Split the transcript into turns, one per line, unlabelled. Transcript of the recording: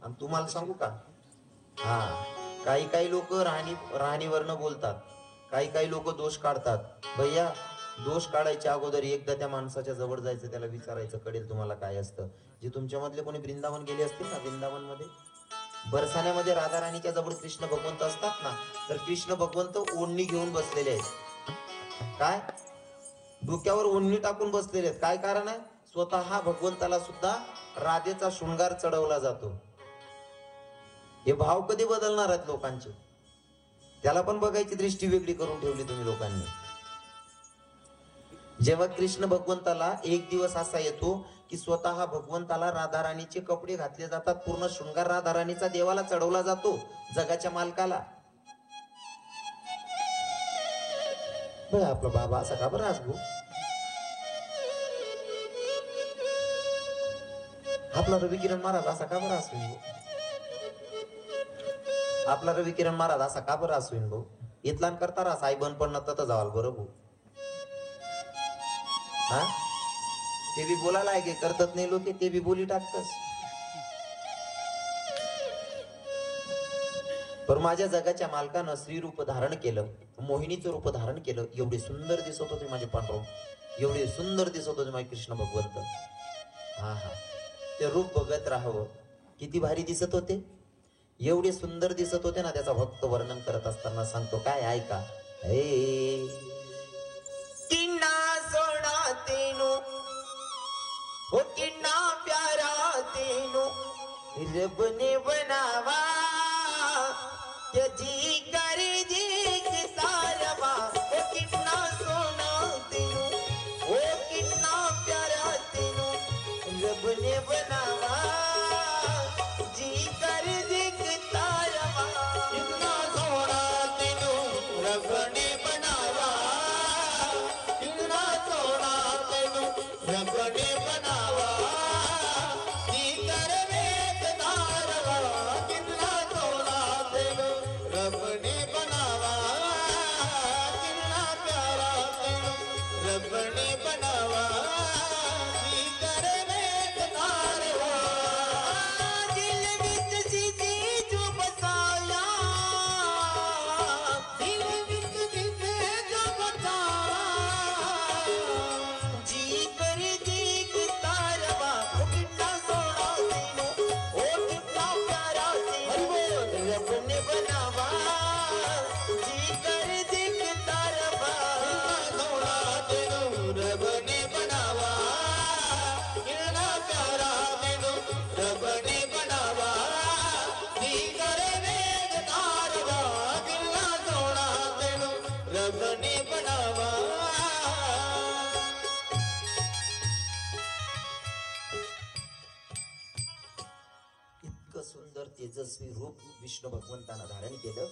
आणि तुम्हाला सांगू का, हा, काही काही लोक राहणीवरनं बोलतात, काही काही लोक दोष काढतात. भैया, दोष काढायच्या अगोदर एकदा त्या माणसाच्या जवळ जायचं, त्याला विचारायचं, कळेल तुम्हाला काय असतं. जे तुमच्या मधले कोणी वृंदावन गेले असतील ना, वृंदावन मध्ये बरसाण्यामध्ये राधा राणीच्या जवळ कृष्ण भगवंत असतात ना, तर कृष्ण भगवंत ओढणी घेऊन बसलेले आहेत. काय, डोक्यावर ओढणी टाकून बसलेले आहेत. काय कारण आहे? स्वतः भगवंताला सुद्धा राधेचा शृंगार चढवला जातो. हे भाव कधी बदलणार आहेत लोकांचे? त्याला पण बघायची दृष्टी वेगळी करून ठेवली तुम्ही लोकांनी. जेव्हा कृष्ण भगवंताला एक दिवस असा येतो की स्वतः भगवंताला राधाराणीचे कपडे घातले जातात, पूर्ण शृंगार राधाराणीचा देवाला चढवला जातो, जगाच्या मालकाला. आपला बाबा असा का बरं असतो? आपला रवी किरण महाराज असा का बरं असतो? आपला रवी किरण महाराज असा का बरं असवीन भाऊ? इथला करता रास आई बन पण नत जावाल बरं भाऊ. हा, ते बी बोलायला आहे की करतात नाही लोक, ते बी बोली टाकतस. पण माझ्या जगाच्या मालकानं स्त्री रूप धारण केलं, मोहिनीचं रूप धारण केलं. एवढे सुंदर दिसत होते माझे पांडव, एवढे सुंदर दिसत होते माझे कृष्ण भगवंत. हा हा, ते रूप बघत राहावं. किती भारी दिसत होते, एवढे सुंदर दिसत होते ना. त्याचा भक्त वर्णन करत असताना सांगतो काय, ऐका. किन्ना सोना तेनो हो, किन्ना प्यारा तेनो रब ने बनावा, त्याची कर देखता रवा. हो कितना सोना तेनो, हो कितना प्यारा तेनो रब ने बनावा, जी कर देखता रवा. कितना सोना तेनो रब ने बनावा, कितना सोना तेनो रब ने बनावा, जी कर देखता रवा. कितना सोना तेनो रब ने बनावा, कितना प्यारा तेनो रब ने बनावा, जी कर देखता रवा. दिल विच सीधी जो बसाया, दिल विच सीधे जो बसाया, जी कर देखता रवा. ओ कितना सोना तेनो, ओ कितना प्यारा तेनो रब ने बनावा, जी कर देखता रवा. सोना तेनो रब ने बनावा, कितना प्यारा तेनो रब ने बनावा, जी कर देखता रवा. कितना सोना तेनो रब ने बनावा. इतकं सुंदर तेजस्वी रूप विष्णू भगवंतानं धारण केलं.